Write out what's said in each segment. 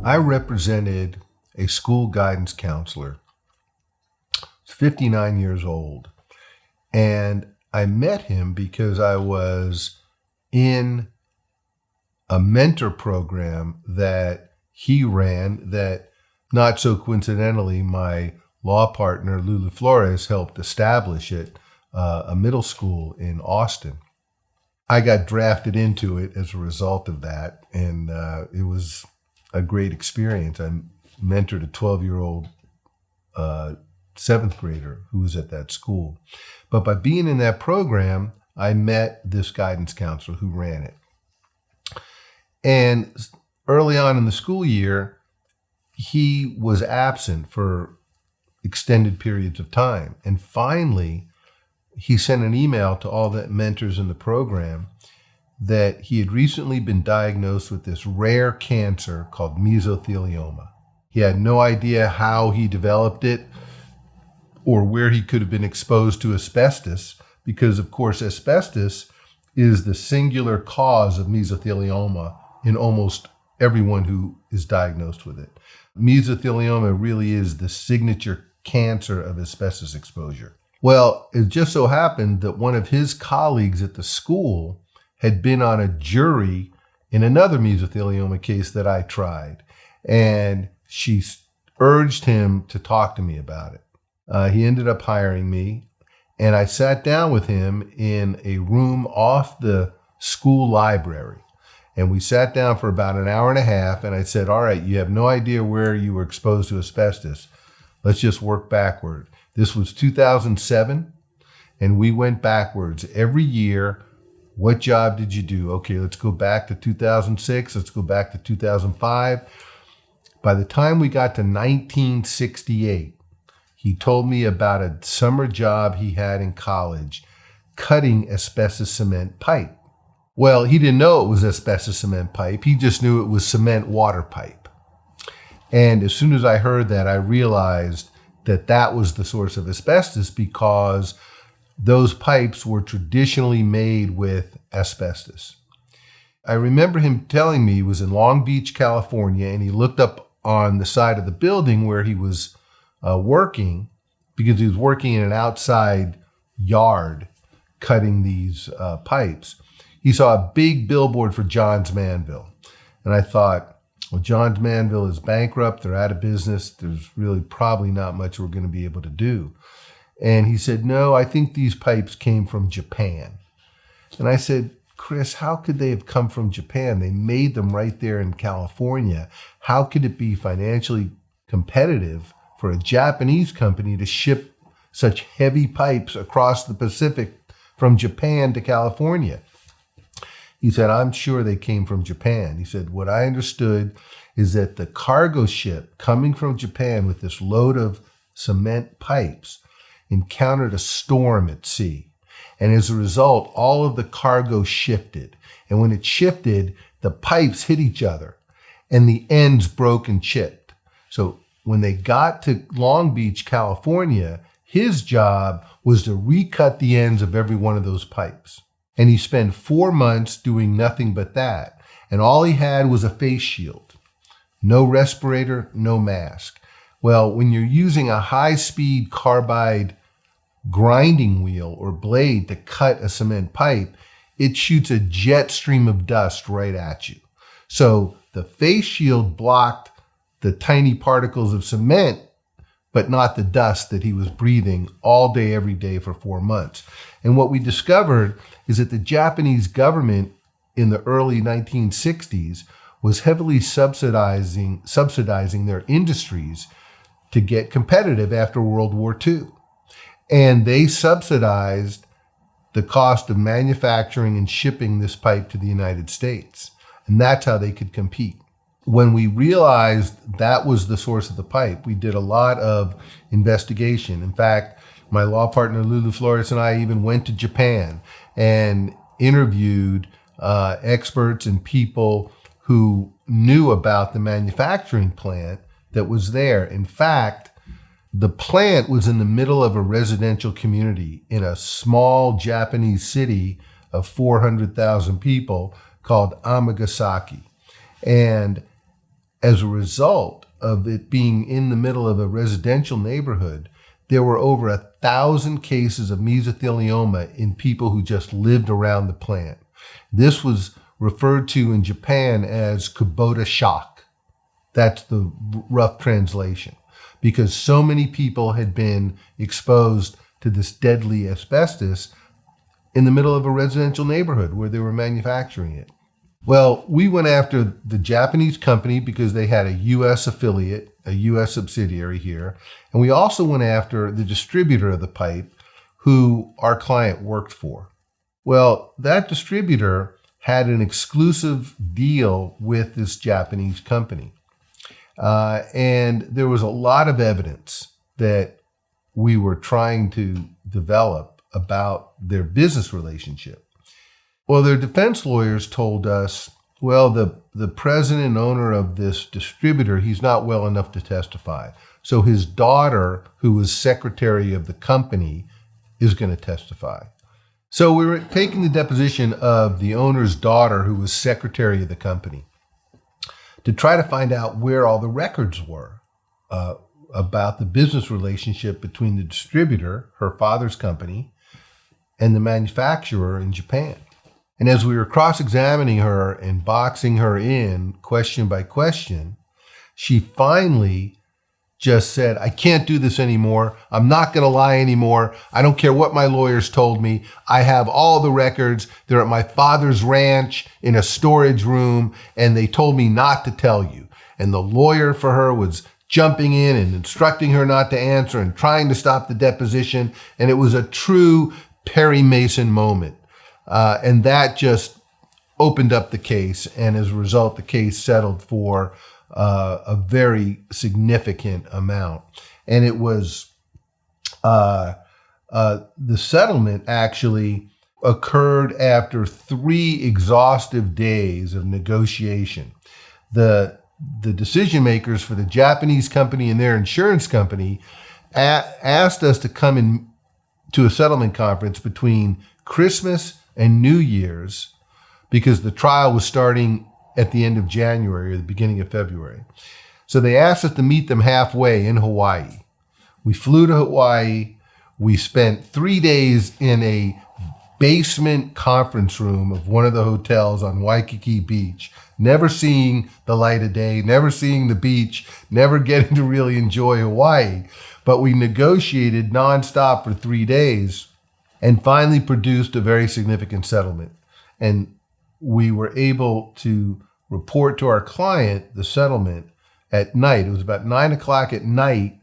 I represented a school guidance counselor, 59 years old, and I met him because I was in a mentor program that he ran that, not so coincidentally, my law partner, Lulu Flores, helped establish it, a middle school in Austin. I got drafted into it as a result of that, and it was a great experience. I mentored a 12-year-old seventh grader who was at that school. But by being in that program, I met this guidance counselor who ran it. And early on in the school year, he was absent for extended periods of time. And finally, he sent an email to all the mentors in the program that he had recently been diagnosed with this rare cancer called mesothelioma. He had no idea how he developed it or where he could have been exposed to asbestos, because of course asbestos is the singular cause of mesothelioma in almost everyone who is diagnosed with it. Mesothelioma really is the signature cancer of asbestos exposure. Well, it just so happened that one of his colleagues at the school had been on a jury in another mesothelioma case that I tried, and she urged him to talk to me about it. He ended up hiring me, and I sat down with him in a room off the school library. And we sat down for about an hour and a half, and I said, all right, you have no idea where you were exposed to asbestos. Let's just work backward. This was 2007, and we went backwards every year. What job did you do? Okay, let's go back to 2006. Let's go back to 2005. By the time we got to 1968, he told me about a summer job he had in college cutting asbestos cement pipe. Well, he didn't know it was asbestos cement pipe. He just knew it was cement water pipe. And as soon as I heard that, I realized that that was the source of asbestos, because those pipes were traditionally made with asbestos. I remember him telling me he was in Long Beach, California, and he looked up on the side of the building where he was working, because he was working in an outside yard cutting these pipes. He saw a big billboard for Johns Manville. And I thought, well, Johns Manville is bankrupt. They're out of business. There's really probably not much we're going to be able to do. And he said, no, I think these pipes came from Japan. And I said, Chris, how could they have come from Japan? They made them right there in California. How could it be financially competitive for a Japanese company to ship such heavy pipes across the Pacific from Japan to California? He said, I'm sure they came from Japan. He said, what I understood is that the cargo ship coming from Japan with this load of cement pipes encountered a storm at sea. And as a result, all of the cargo shifted. And when it shifted, the pipes hit each other and the ends broke and chipped. So when they got to Long Beach, California, his job was to recut the ends of every one of those pipes. And he spent 4 months doing nothing but that. And all he had was a face shield. No respirator, no mask. Well, when you're using a high-speed carbide grinding wheel or blade to cut a cement pipe, it shoots a jet stream of dust right at you. So the face shield blocked the tiny particles of cement, but not the dust that he was breathing all day, every day for 4 months. And what we discovered is that the Japanese government in the early 1960s was heavily subsidizing their industries to get competitive after World War II. And they subsidized the cost of manufacturing and shipping this pipe to the United States. And that's how they could compete. When we realized that was the source of the pipe, we did a lot of investigation. In fact, my law partner, Lulu Flores, and I even went to Japan and interviewed experts and people who knew about the manufacturing plant that was there. In fact, the plant was in the middle of a residential community in a small Japanese city of 400,000 people called Amagasaki. And as a result of it being in the middle of a residential neighborhood, there were over 1,000 cases of mesothelioma in people who just lived around the plant. This was referred to in Japan as Kubota shock. That's the rough translation, because so many people had been exposed to this deadly asbestos in the middle of a residential neighborhood where they were manufacturing it. Well, we went after the Japanese company because they had a U.S. affiliate, a U.S. subsidiary here. And we also went after the distributor of the pipe who our client worked for. Well, that distributor had an exclusive deal with this Japanese company. And there was a lot of evidence that we were trying to develop about their business relationship. Well, their defense lawyers told us, well, the president and owner of this distributor, he's not well enough to testify. So his daughter, who was secretary of the company, is going to testify. So we were taking the deposition of the owner's daughter, who was secretary of the company, to try to find out where all the records were about the business relationship between the distributor, her father's company, and the manufacturer in Japan. And as we were cross-examining her and boxing her in question by question, she finally just said, I can't do this anymore. I'm not going to lie anymore. I don't care what my lawyers told me. I have all the records. They're at my father's ranch in a storage room, and they told me not to tell you. And the lawyer for her was jumping in and instructing her not to answer and trying to stop the deposition. And it was a true Perry Mason moment. And that just opened up the case. And as a result, the case settled for a very significant amount. And it was, the settlement actually occurred after 3 exhaustive days of negotiation. The decision makers for the Japanese company and their insurance company asked us to come in to a settlement conference between Christmas and New Year's, because the trial was starting at the end of January or the beginning of February. So they asked us to meet them halfway in Hawaii. We flew to Hawaii. We spent 3 days in a basement conference room of one of the hotels on Waikiki Beach, never seeing the light of day, never seeing the beach, never getting to really enjoy Hawaii. But we negotiated nonstop for 3 days and finally produced a very significant settlement. And we were able to report to our client the settlement at night. It was about 9 o'clock at night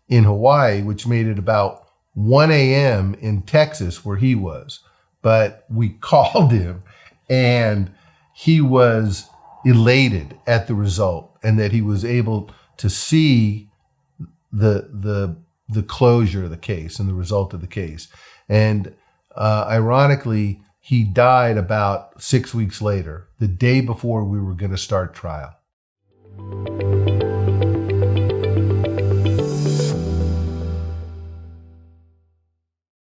in Hawaii, which made it about 1 a.m. in Texas where he was. But we called him and he was elated at the result and that he was able to see the closure of the case and the result of the case. And ironically, he died about 6 weeks later, the day before we were going to start trial.